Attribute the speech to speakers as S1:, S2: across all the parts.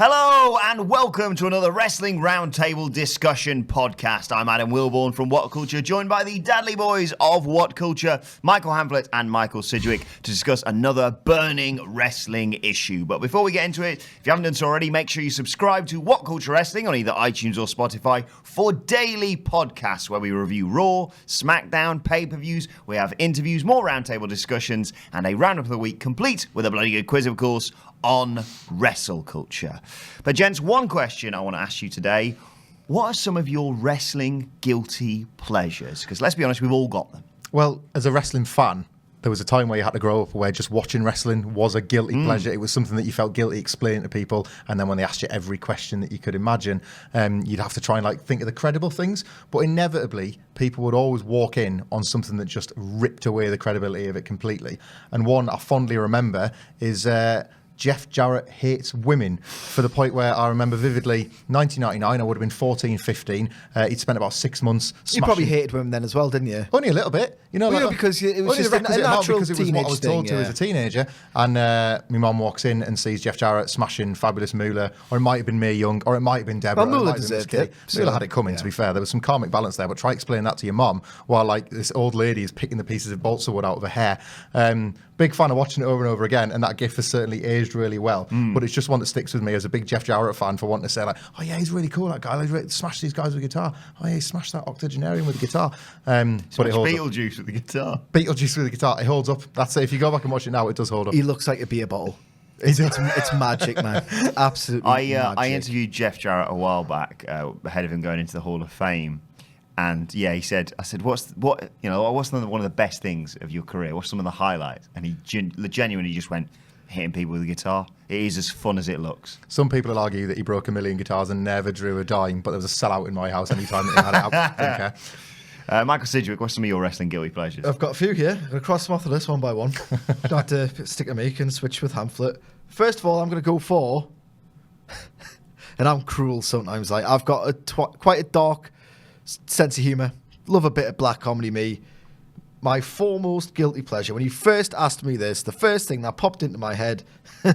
S1: Hello and welcome to another Wrestling Roundtable discussion podcast. I'm Adam Wilbourn from WhatCulture, joined by the Dadley boys of WhatCulture, Michael Hamflett and Michael Sidgwick, to discuss another burning wrestling issue. But before we get into it, if you haven't done so already, make sure you subscribe to WhatCulture Wrestling on either iTunes or Spotify for daily podcasts where we review Raw, SmackDown, pay-per-views. We have interviews, more roundtable discussions, and a roundup of the week complete with a bloody good quiz, of course, on wrestle culture. But gents, one question I want to ask you today. What are some of your wrestling guilty pleasures? Because let's be honest, we've all got them.
S2: Well, as a wrestling fan, there was a time where you had to grow up where just watching wrestling was a guilty pleasure. It was something that you felt guilty explaining to people, and then when they asked you every question that you could imagine, you'd have to try and think of the credible things. But inevitably, people would always walk in on something that just ripped away the credibility of it completely. And one I fondly remember is Jeff Jarrett hates women, for the point where I remember vividly, 1999, I would have been 14, 15. He'd spent about 6 months smashing.
S3: You probably hated women then as well, didn't you?
S2: Only a little bit.
S3: Because it was just a natural
S2: because it was what I was told to as a teenager. And my mum walks in and sees Jeff Jarrett smashing Fabulous Moolah, or it might have been Mae Young, or it might have been Deborah.
S3: Well, Moolah deserved it.
S2: Moolah had it coming, to be fair. There was some karmic balance there, but try explaining that to your mum while this old lady is picking the pieces of balsa wood out of her hair. Big fan of watching it over and over again, and that gif has certainly aged really well. But it's just one that sticks with me as a big Jeff Jarrett fan for wanting to say, oh yeah, he's really cool, that guy. He smashed these guys with a guitar. Oh yeah, he smashed that octogenarian with a guitar. But it holds
S1: Beetlejuice with the guitar.
S2: Beetlejuice with the guitar. It holds up. That's it. If you go back and watch it now, it does hold up.
S3: He looks like a beer bottle. It's magic, man. It's absolutely magic.
S1: I interviewed Jeff Jarrett a while back, ahead of him going into the Hall of Fame. And yeah, I said, what's one of the best things of your career? What's some of the highlights? And he genuinely just went, hitting people with a guitar. It is as fun as it looks.
S2: Some people will argue that he broke 1 million guitars and never drew a dime, but there was a sellout in my house any time that he had it out. Didn't care.
S1: Michael Sidgwick, what's some of your wrestling guilty pleasures?
S3: I've got a few here. I'm going to cross them off the list one by one. Don't have to stick to me and switch with Hamflett. First of all, I'm going to go for, and I'm cruel sometimes, I've got quite a dark sense of humour. Love a bit of black comedy, me. My foremost guilty pleasure, when you first asked me this, the first thing that popped into my head was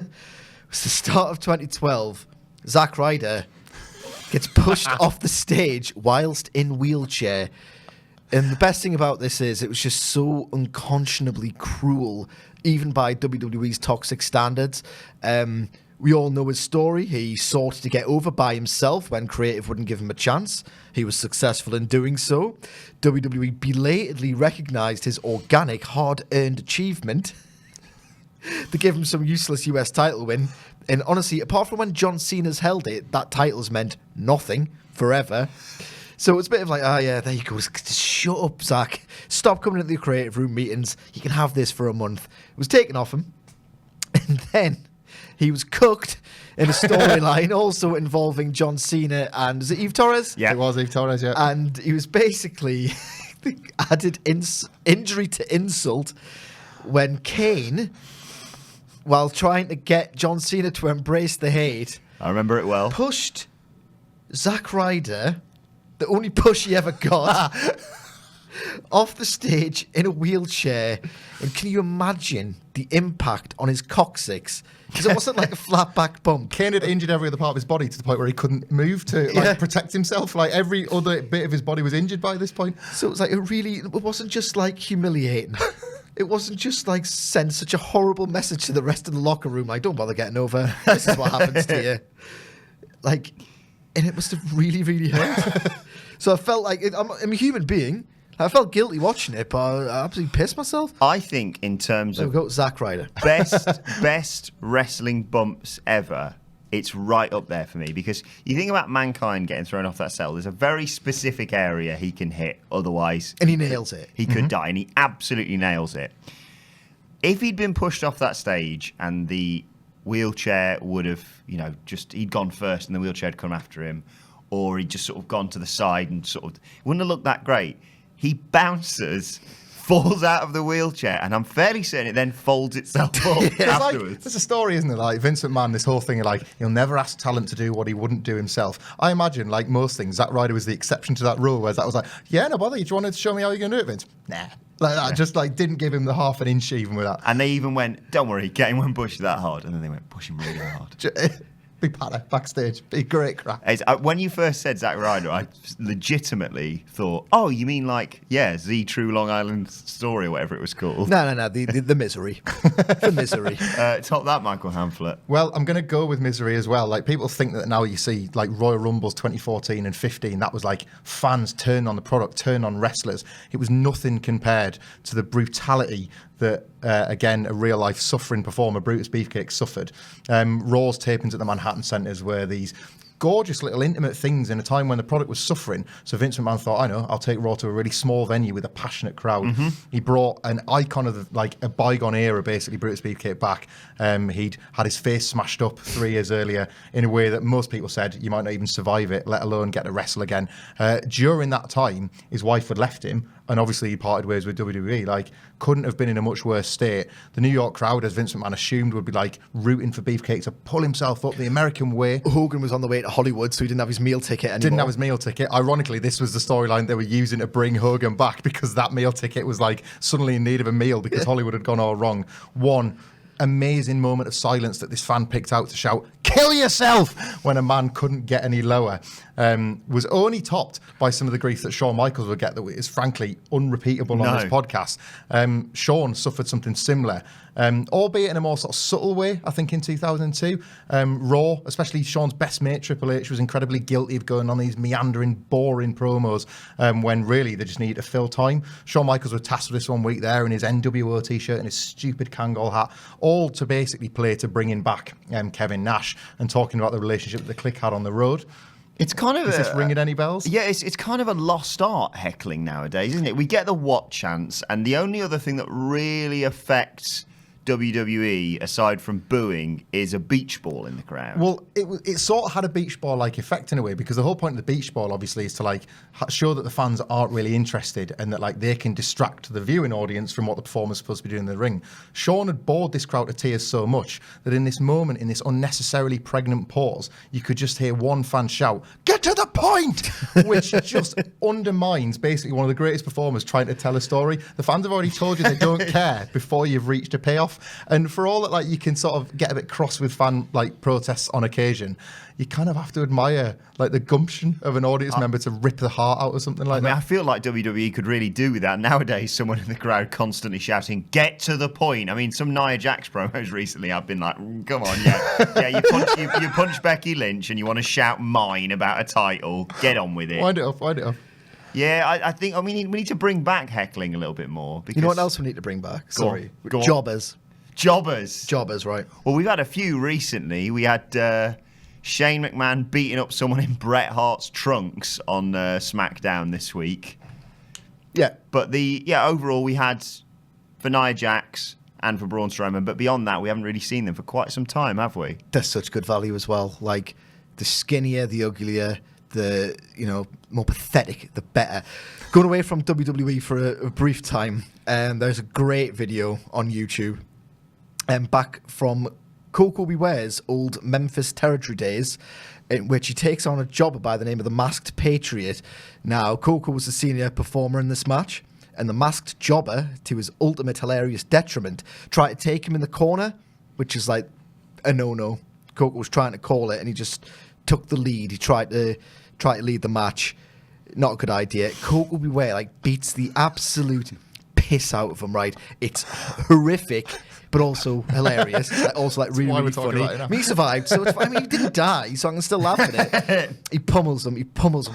S3: the start of 2012. Zack Ryder gets pushed off the stage whilst in wheelchair. And the best thing about this is it was just so unconscionably cruel, even by WWE's toxic standards. We all know his story. He sought to get over by himself when creative wouldn't give him a chance. He was successful in doing so. WWE belatedly recognised his organic, hard-earned achievement to give him some useless US title win. And honestly, apart from when John Cena's held it, that title's meant nothing forever. So it's a bit of there you go. Just shut up, Zack. Stop coming into the creative room meetings. You can have this for a month. It was taken off him. And then he was cooked in a storyline also involving John Cena and, is it Eve Torres?
S2: Yeah, it was Eve Torres, yeah.
S3: And he was basically added injury to insult when Kane, while trying to get John Cena to embrace the hate,
S1: I remember it well,
S3: pushed Zack Ryder, the only push he ever got, off the stage in a wheelchair. And can you imagine the impact on his coccyx? Because it wasn't like a flat back bump.
S2: Kane had injured every other part of his body to the point where he couldn't move to protect himself. Every other bit of his body was injured by this point.
S3: So it was it wasn't just humiliating. It wasn't just send such a horrible message to the rest of the locker room. Don't bother getting over. This is what happens to you. And it must have really, really hurt. So I felt I'm a human being. I felt guilty watching it, but I absolutely pissed myself.
S1: I think in terms of...
S3: We've got Zack Ryder.
S1: best wrestling bumps ever, it's right up there for me. Because you think about Mankind getting thrown off that cell, there's a very specific area he can hit. Otherwise...
S3: And he nails it.
S1: He could die, and he absolutely nails it. If he'd been pushed off that stage and the wheelchair would have, he'd gone first and the wheelchair had come after him, or he'd just sort of gone to the side and it wouldn't have looked that great. He bounces, falls out of the wheelchair, and I'm fairly certain it then folds itself up afterwards.
S2: There's a story, isn't it? Vince McMahon, this whole thing of he'll never ask talent to do what he wouldn't do himself. I imagine, like most things, Zack Ryder was the exception to that rule, whereas that was yeah, no bother, you want to show me how you're going to do it, Vince? Nah. Just didn't give him the half an inch even with that.
S1: And they even went, don't worry, get him when pushed that hard. And then they went, push him really hard.
S2: Be patter backstage. Be great crack.
S1: When you first said Zack Ryder, I legitimately thought, oh, you mean like, The True Long Island Story or whatever it was called.
S3: No, the misery. The misery.
S1: Top that, Michael Hamflett.
S2: Well, I'm going to go with misery as well. Like, people think that now you see, like, Royal Rumbles 2014 and 15, that was like fans turn on the product, turn on wrestlers. It was nothing compared to the brutality that, again, a real-life suffering performer, Brutus Beefcake, suffered. Raw's tapings at the Manhattan Centres were these gorgeous little intimate things in a time when the product was suffering. So Vince McMahon thought, I know, I'll take Raw to a really small venue with a passionate crowd. Mm-hmm. He brought an icon of like a bygone era, basically, Brutus Beefcake back. He'd had his face smashed up 3 years earlier in a way that most people said you might not even survive it, let alone get to wrestle again. During that time, his wife had left him, and obviously he parted ways with WWE. Like, couldn't have been in a much worse state. The New York crowd, as Vince McMahon assumed, would be like rooting for Beefcake to pull himself up the American way.
S3: Hogan was on the way to Hollywood, so he didn't have his meal ticket anymore.
S2: Didn't have his meal ticket. Ironically, this was the storyline they were using to bring Hogan back, because that meal ticket was like suddenly in need of a meal because Hollywood had gone all wrong. One amazing moment of silence that this fan picked out to shout, "Kill yourself!" when a man couldn't get any lower, was only topped by some of the grief that Shawn Michaels would get that is frankly unrepeatable on this podcast. Shawn suffered something similar, albeit in a more sort of subtle way, I think, in 2002. Raw, especially Shawn's best mate, Triple H, was incredibly guilty of going on these meandering, boring promos when really they just needed to fill time. Shawn Michaels was tasked with this one week there in his NWO t-shirt and his stupid Kangol hat, all to basically play to bringing back Kevin Nash and talking about the relationship that the Clique had on the road.
S1: It's kind of
S2: Is this ringing any bells?
S1: Yeah, it's kind of a lost art, heckling nowadays, isn't it? We get the what chance, and the only other thing that really affects WWE, aside from booing, is a beach ball in the crowd.
S2: Well, it sort of had a beach ball-like effect in a way, because the whole point of the beach ball, obviously, is to like show that the fans aren't really interested and that like they can distract the viewing audience from what the performer's supposed to be doing in the ring. Shawn had bored this crowd to tears so much that in this moment, in this unnecessarily pregnant pause, you could just hear one fan shout, "Get to the point!" which just undermines basically one of the greatest performers trying to tell a story. The fans have already told you they don't care before you've reached a payoff. And for all that, like, you can sort of get a bit cross with fan like protests on occasion, you kind of have to admire like the gumption of an audience member to rip the heart out of something like that.
S1: I feel like WWE could really do with that nowadays. Someone in the crowd constantly shouting, "Get to the point." I mean, some Nia Jax promos recently, I've been like, "Come on, you punch Becky Lynch and you want to shout mine about a title. Get on with it."
S2: Wind it up.
S1: Yeah, I think we need to bring back heckling a little bit more. Because
S3: You know what else we need to bring back? Sorry.
S1: Go on.
S3: Jobbers, right.
S1: Well, we've had a few recently. We had Shane McMahon beating up someone in Bret Hart's trunks on SmackDown this week.
S3: Yeah.
S1: But overall we had for Nia Jax and for Braun Strowman, but beyond that we haven't really seen them for quite some time, have we?
S3: They're such good value as well. Like, the skinnier, the uglier, the more pathetic, the better. Going away from WWE for a brief time, there's a great video on YouTube back from Koko B. Ware's old Memphis territory days, in which he takes on a jobber by the name of the Masked Patriot. Now, Koko was the senior performer in this match, and the masked jobber, to his ultimate hilarious detriment, tried to take him in the corner, which is like a no-no. Koko was trying to call it, and he just took the lead. He tried to lead the match. Not a good idea. Koko B. Ware beats the absolute piss out of him. Right, it's horrific, but also hilarious. Also really, really funny. I mean, he survived, so it's fine. I mean, he didn't die, so I can still laugh at it. He pummels him.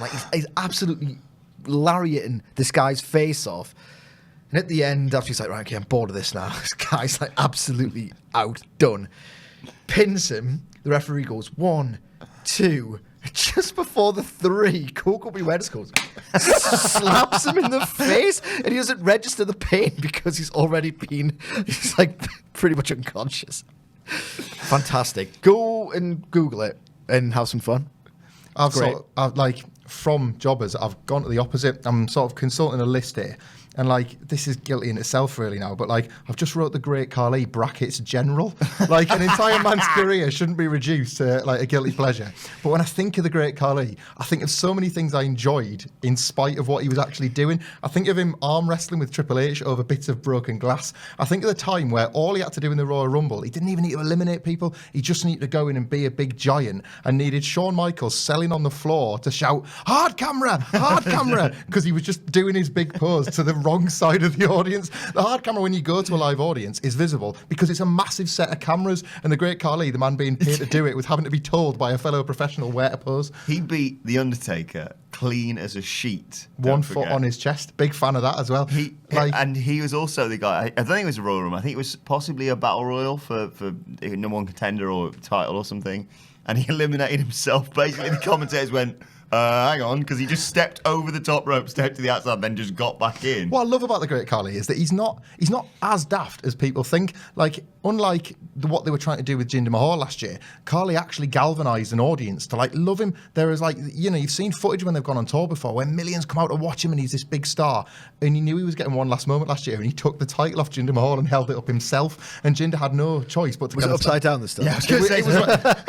S3: Like he's absolutely lariating this guy's face off. And at the end, after he's like, "Right, okay, I'm bored of this now." This guy's like absolutely outdone. Pins him. The referee goes 1, 2. Just before the 3, Koko B. Ware just goes, slaps him in the face, and he doesn't register the pain because he's like pretty much unconscious. Fantastic. Go and Google it and have some fun.
S2: From jobbers, I've gone to the opposite. I'm sort of consulting a list here. and like this is guilty in itself really now, but like I've just wrote the Great Khali brackets general. Like an entire man's career shouldn't be reduced to like a guilty pleasure. But when I think of the Great Khali, I think of so many things I enjoyed in spite of what he was actually doing. I think of him arm wrestling with Triple H over bits of broken glass. I think of the time where all he had to do in the Royal Rumble, he didn't even need to eliminate people. He just needed to go in and be a big giant, and needed Shawn Michaels selling on the floor to shout hard camera, because he was just doing his big pose to the wrong side of the audience. The hard camera, when you go to a live audience, is visible because it's a massive set of cameras, and the Great Khali, the man being paid to do it, was having to be told by a fellow professional where to pose.
S1: He beat The Undertaker clean as a sheet.
S2: 1 foot on his chest. Big fan of that as well.
S1: And he was also the guy, I don't think it was a Royal Rumble, I think it was possibly a Battle Royal for number one contender or title or something, and he eliminated himself. Basically, the commentators went, hang on, because he just stepped over the top rope, stepped to the outside, then just got back in.
S2: What I love about the Great Khali is that he's not as daft as people think. Like, unlike what they were trying to do with Jinder Mahal last year, Khali actually galvanised an audience to like love him. There is like, you know, you've seen footage when they've gone on tour before where millions come out to watch him and he's this big star. And he knew he was getting one last moment last year, and he took the title off Jinder Mahal and held it up himself. And Jinder had no choice but to
S3: Was it upside down this time?
S2: Yeah,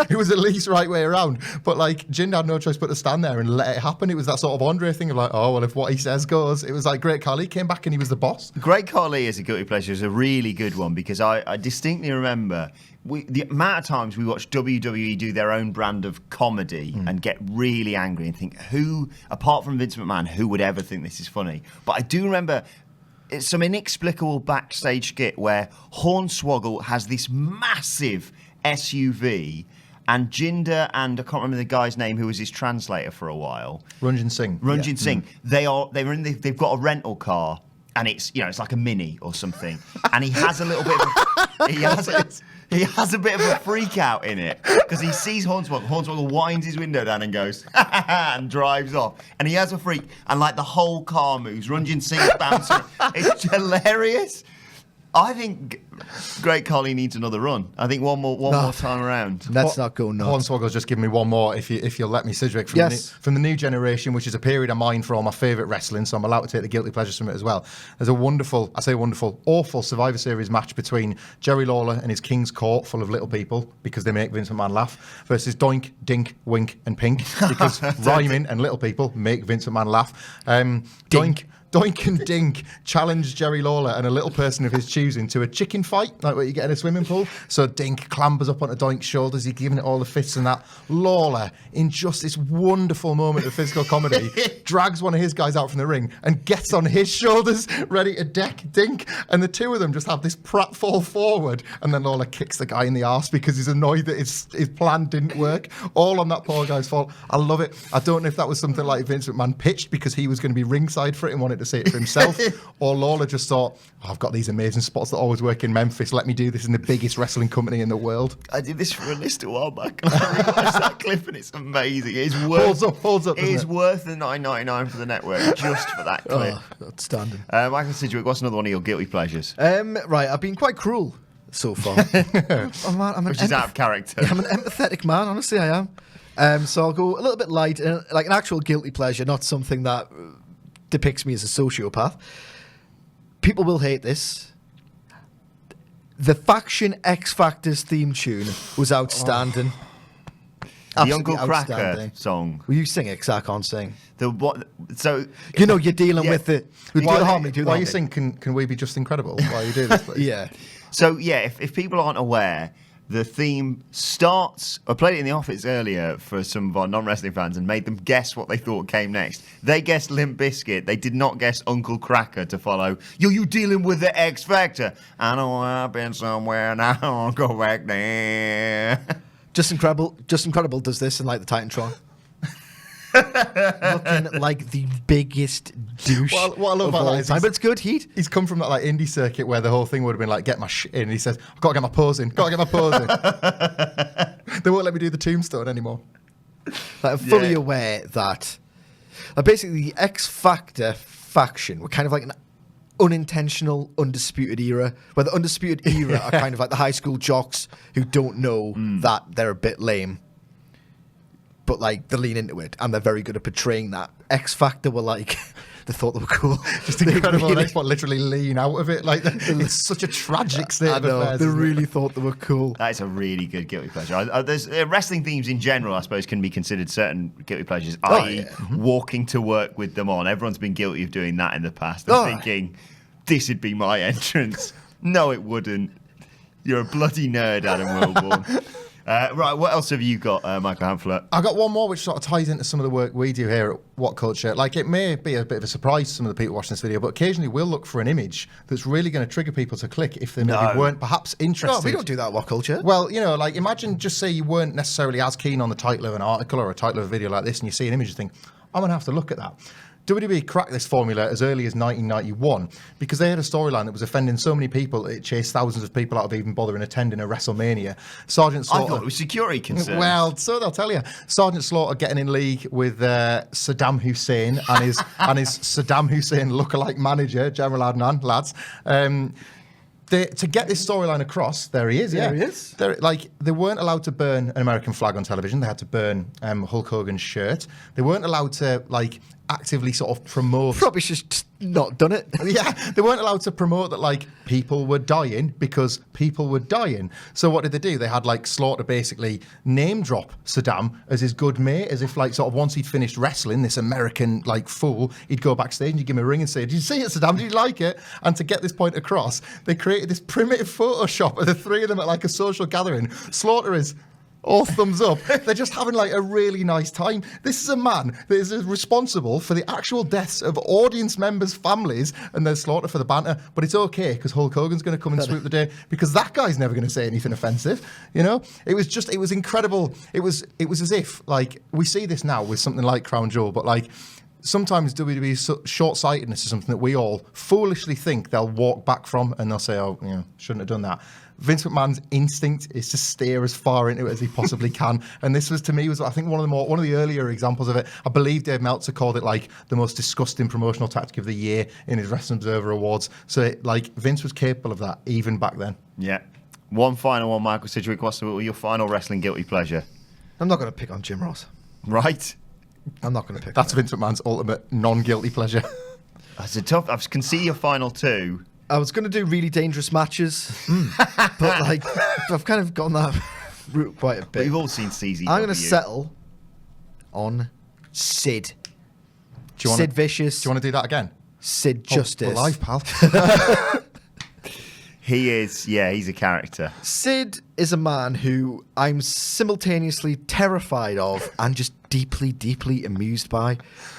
S2: it was at least right way around. But like Jinder had no choice but to stand there and let it happen. It was that sort of Andre thing of like, oh well, if what he says goes. It was like Great Khali came back and he was the boss.
S1: Great Khali is a guilty pleasure. Is a really good one because I distinctly remember the amount of times we watched WWE do their own brand of comedy and get really angry and think, who, apart from Vince McMahon, who would ever think this is funny? But I do remember it's some inexplicable backstage skit where Hornswoggle has this massive SUV, and Jinder and I can't remember the guy's name who was his translator for a while.
S2: Ranjin Singh.
S1: They've got a rental car, and it's like a Mini or something, and he has a little bit of he has a bit of a freak out in it because he sees Hornswoggle. Hornswoggle winds his window down and goes and drives off, and he has a freak, and like the whole car moves. Ranjin Singh's bouncing. It's hilarious. I think Great Khali needs another run. I think one more time around.
S3: Let's not go nuts.
S2: Hornswoggle's just give me one more, if you'll let me, Sidgwick, from the new generation, which is a period of mine for all my favourite wrestling, so I'm allowed to take the guilty pleasures from it as well. There's a awful Survivor Series match between Jerry Lawler and his King's Court full of little people, because they make Vince McMahon laugh, versus Doink, Dink, Wink and Pink, because rhyming and little people make Vince McMahon laugh. Doink and Dink challenged Jerry Lawler and a little person of his choosing to a chicken fight, like what you get in a swimming pool. So Dink clambers up onto Doink's shoulders, he's giving it all the fists and that. Lawler, in just this wonderful moment of physical comedy, drags one of his guys out from the ring and gets on his shoulders, ready to deck Dink. And the two of them just have this pratfall forward, and then Lawler kicks the guy in the arse because he's annoyed that his plan didn't work. All on that poor guy's fault. I love it. I don't know if that was something like Vince McMahon pitched because he was going to be ringside for it and wanted to say it for himself, or Lawler just thought, I've got these amazing spots that always work in Memphis, let me do this in the biggest wrestling company in the world.
S1: I did this for a list a while back, and I rewatched that clip, and it's amazing. It's worth,
S2: holds up.
S1: It is worth the $9.99 for the network just for that clip.
S3: Outstanding.
S1: Michael Sidgwick, what's another one of your guilty pleasures?
S3: Right, I've been quite cruel so far.
S1: Which is out of character.
S3: I'm an empathetic man, honestly, I am. So I'll go a little bit light, like an actual guilty pleasure, not something that depicts me as a sociopath. People will hate this. The Faction X Factor's theme tune was outstanding.
S1: The Uncle Cracker song.
S3: Will you sing it? Because I can't sing.
S1: So
S3: you're dealing with it. Do the harmony.
S2: Why you sing? Can we be just incredible? While you do this, please?
S3: Yeah.
S1: So if people aren't aware, the theme starts. I played it in the office earlier for some of our non-wrestling fans and made them guess what they thought came next. They guessed Limp Bizkit. They did not guess Uncle Cracker to follow. You dealing with the X Factor? I know I've been somewhere and I don't go back there.
S3: Just Incredible does this in like the Titantron. Looking like the biggest douche.
S2: What I love about that is
S3: but it's good heat.
S2: He's come from that like indie circuit where the whole thing would have been like, get my shit in. And he says, I've got to get my pose in. They won't let me do the tombstone anymore.
S3: Like, I'm fully aware that basically the X Factor faction were kind of like an unintentional Undisputed Era, where the Undisputed Era are kind of like the high school jocks who don't know that they're a bit lame. But like they lean into it, and they're very good at portraying that. X Factor were like They thought they were cool.
S2: Just incredible. They literally lean out of it. Like it's such a tragic state of affairs.
S3: They really thought they were cool.
S1: That is a really good guilty pleasure. There's wrestling themes in general, I suppose, can be considered certain guilty pleasures, i.e., walking to work with them on. Everyone's been guilty of doing that in the past. Thinking, this would be my entrance. No, it wouldn't. You're a bloody nerd, Adam Wilbourn. Right, what else have you got, Michael Hamflet?
S2: I got one more which sort of ties into some of the work we do here at WhatCulture. Like, it may be a bit of a surprise to some of the people watching this video, but occasionally we'll look for an image that's really going to trigger people to click if they maybe weren't perhaps interested.
S3: No, we don't do that at WhatCulture.
S2: Well, like, imagine just say you weren't necessarily as keen on the title of an article or a title of a video like this, and you see an image and think, I'm going to have to look at that. WWE cracked this formula as early as 1991 because they had a storyline that was offending so many people it chased thousands of people out of even bothering attending a WrestleMania. Sergeant Slaughter,
S1: I thought it was security concerns.
S2: Well, so they'll tell you. Sergeant Slaughter getting in league with Saddam Hussein and his Saddam Hussein lookalike manager, General Adnan, lads. To get this storyline across, there he is.
S3: There he is.
S2: They weren't allowed to burn an American flag on television. They had to burn Hulk Hogan's shirt. They weren't allowed to actively sort of promote.
S3: Probably just not done it.
S2: Yeah, they weren't allowed to promote that people were dying because people were dying. So what did they do? They had Slaughter basically name drop Saddam as his good mate, as if sort of once he'd finished wrestling, this American fool, he'd go backstage and he'd give him a ring and say, "Did you see it, Saddam? Did you like it?" And to get this point across, they created this primitive Photoshop of the three of them at a social gathering. Slaughter is all thumbs up. They're just having a really nice time. This is a man that is responsible for the actual deaths of audience members' families, and there's Slaughter for the banter. But it's okay because Hulk Hogan's going to come and swoop the day because that guy's never going to say anything offensive. It was incredible. It was as if we see this now with something like Crown Jewel, but sometimes WWE's short-sightedness is something that we all foolishly think they'll walk back from, and they'll say, "Oh, shouldn't have done that." Vince McMahon's instinct is to steer as far into it as he possibly can, and this was, to me, I think one of the earlier examples of it. I believe Dave Meltzer called it the most disgusting promotional tactic of the year in his Wrestling Observer Awards. So Vince was capable of that even back then.
S1: Yeah. One final one, Michael Sidgwick. What's your final wrestling guilty pleasure?
S3: I'm not going to pick on Jim Ross.
S1: Right.
S3: I'm not going to pick.
S2: That's Vince McMahon's ultimate non-guilty pleasure.
S1: That's a tough. I can see your final two.
S3: I was going to do really dangerous matches, but I've kind of gone that route quite a bit.
S1: We've all seen CZW.
S3: I'm going to settle on Sid. Sid Vicious.
S2: Do you want to do that again?
S3: Sid Justice.
S2: We're live, pal.
S1: He is, he's a character.
S3: Sid is a man who I'm simultaneously terrified of and just deeply, deeply amused by.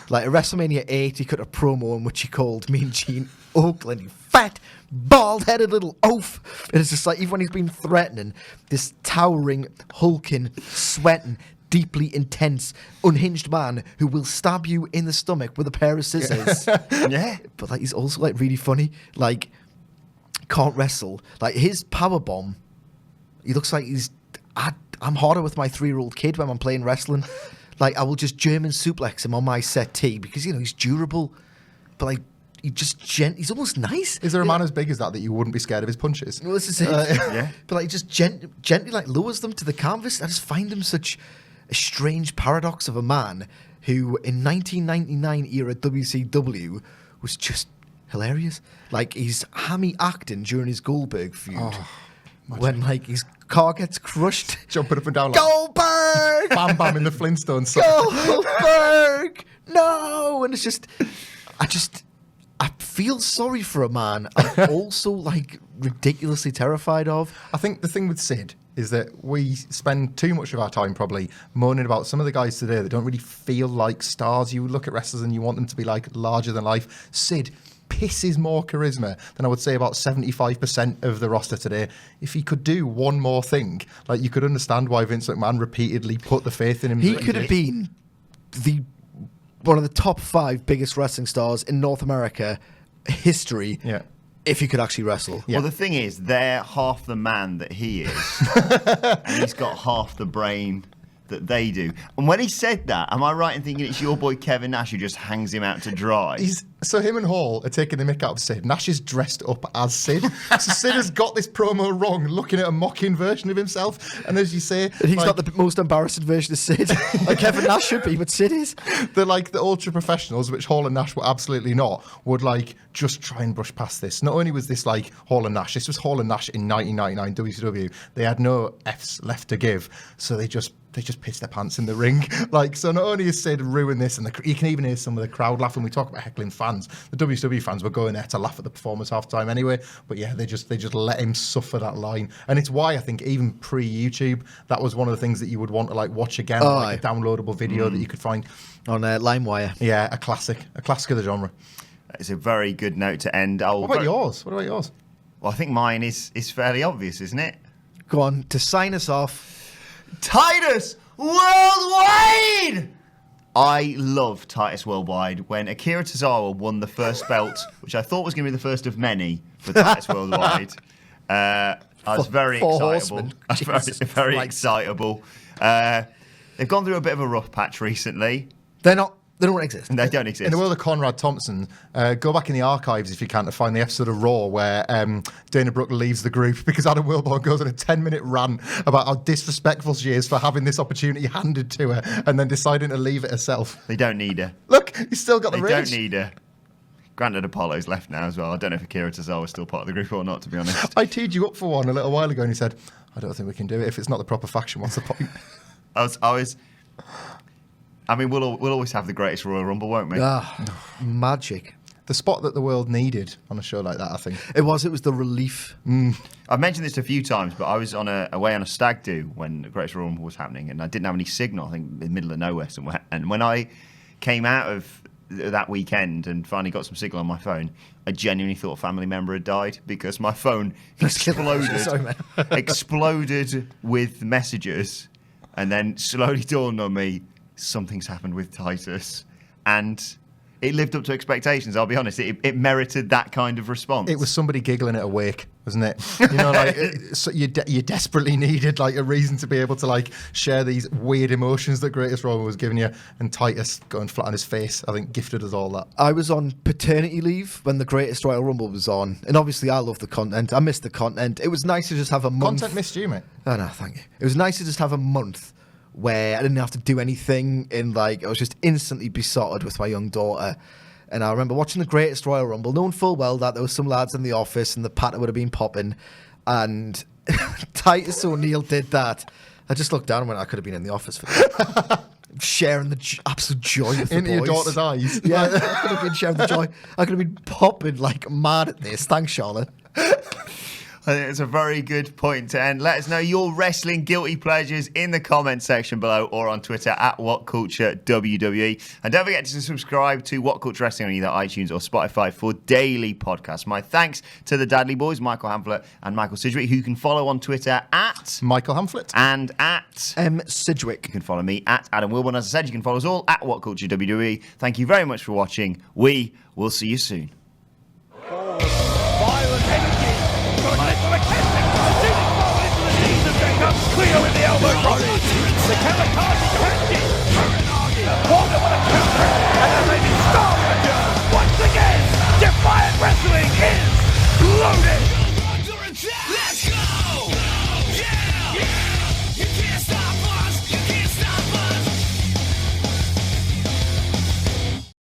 S3: At WrestleMania 8, he cut a promo in which he called Mean Gene Oakland, "You fat, bald-headed little oaf." And it's just even when he's been threatening, this towering, hulking, sweating, deeply intense, unhinged man who will stab you in the stomach with a pair of scissors.
S1: Yeah.
S3: But he's also really funny. Can't wrestle. His power bomb, he looks like I'm harder with my 3-year-old kid when I'm playing wrestling. I will just German suplex him on my settee because he's durable, but he's almost nice.
S2: Is there a man as big as that you wouldn't be scared of his punches?
S3: Well, this is it.
S1: Yeah.
S3: But just gently lowers them to the canvas. I just find him such a strange paradox of a man who in 1999 era WCW was just hilarious. He's hammy acting during his Goldberg feud when his car gets crushed,
S2: jumping up and down
S3: Goldberg,
S2: Bam Bam in the Flintstones.
S3: Goldberg, no, and it's just, I feel sorry for a man I'm also ridiculously terrified of.
S2: I think the thing with Sid is that we spend too much of our time probably moaning about some of the guys today that don't really feel like stars. You look at wrestlers and you want them to be larger than life. Sid pisses more charisma than I would say about 75% of the roster today. If he could do one more thing, you could understand why Vince McMahon repeatedly put the faith in him.
S3: He could have been one of the top 5 biggest wrestling stars in North America history.
S2: Yeah.
S3: If he could actually wrestle.
S1: Yeah. Well, the thing is, they're half the man that he is, and he's got half the brain that they do. And when he said that, am I right in thinking it's your boy Kevin Nash who just hangs him out to dry?
S2: So him and Hall are taking the mick out of Sid. Nash is dressed up as Sid. So Sid has got this promo wrong, looking at a mocking version of himself. And as you say...
S3: And he's not the most embarrassing version of Sid. Like Kevin Nash should be, but Sid is.
S2: They're like the ultra professionals, which Hall and Nash were absolutely not, would like just try and brush past this. Not only was this like Hall and Nash, this was Hall and Nash in 1999 WCW. They had no Fs left to give, so they just pissed their pants in the ring. Like, so not only has Sid ruined this, and you can even hear some of the crowd laughing. We talk about heckling fans. The WCW fans were going there to laugh at the performance half time anyway. But yeah, they just let him suffer that line, and it's why I think even pre-YouTube, that was one of the things that you would want to like watch again, like a downloadable video that you could find
S3: on LimeWire.
S2: Yeah, a classic of the genre.
S1: It's a very good note to end.
S2: What about yours?
S1: Well, I think mine is fairly obvious, isn't it?
S3: Go on, to sign us off.
S1: Titus Worldwide! I love Titus Worldwide. When Akira Tozawa won the first belt, which I thought was going to be the first of many for Titus Worldwide, I was very excitable. Very excitable. They've gone through a bit of a rough patch recently.
S3: They don't exist.
S1: They don't exist.
S2: In the world of Conrad Thompson, go back in the archives if you can to find the episode of Raw where Dana Brooke leaves the group because Adam Wilbourn goes on a 10-minute rant about how disrespectful she is for having this opportunity handed to her and then deciding to leave it herself.
S1: They don't need her.
S2: Look, he's still got the rage.
S1: They don't need her. Granted, Apollo's left now as well. I don't know if Akira Tozawa is still part of the group or not, to be honest.
S2: I teed you up for one a little while ago and you said, I don't think we can do it. If it's not the proper faction, what's the point?
S1: I mean, we'll always have the greatest Royal Rumble, won't we?
S3: Magic.
S2: The spot that the world needed on a show like that, I think.
S3: It was the relief.
S1: I've mentioned this a few times, but I was away on a stag do when the greatest Royal Rumble was happening, and I didn't have any signal, I think, in the middle of nowhere somewhere. And when I came out of that weekend and finally got some signal on my phone, I genuinely thought a family member had died because my phone exploded with messages, and then slowly dawned on me, something's happened with Titus, and it lived up to expectations. I'll be honest, it merited that kind of response.
S2: It was somebody giggling at a wake, wasn't it? You know, like so you desperately needed like a reason to be able to like share these weird emotions that Greatest Royal was giving you, and Titus going flat on his face, I think, gifted us all that.
S3: I was on paternity leave when the Greatest Royal Rumble was on, and obviously I love the content. I missed the content. It was nice to just have a month.
S2: Content missed you, mate.
S3: Oh no, thank you. It was nice to just have a month where I didn't have to do anything, and like I was just instantly besotted with my young daughter. And I remember watching the Greatest Royal Rumble, knowing full well that there were some lads in the office and the patter would have been popping, and Titus O'Neil did that. I just looked down and went, I could have been in the office for that. Sharing the absolute joy with the boys.
S2: Into your daughter's eyes.
S3: Yeah, I could have been sharing the joy. I could have been popping like mad at this. Thanks, Charlotte.
S1: I think it's a very good point to end. Let us know your wrestling guilty pleasures in the comment section below or on Twitter at WhatCultureWWE. And don't forget to subscribe to What Culture Wrestling on either iTunes or Spotify for daily podcasts. My thanks to the Dudley Boys, Michael Hamflett and Michael Sidgwick, who you can follow on Twitter at
S2: Michael Hamflett
S1: and at
S3: Sidgwick.
S1: You can follow me at Adam Wilbourn. As I said, you can follow us all at WhatCultureWWE. Thank you very much for watching. We will see you soon.
S4: Cleo in the elbow. The kamikaze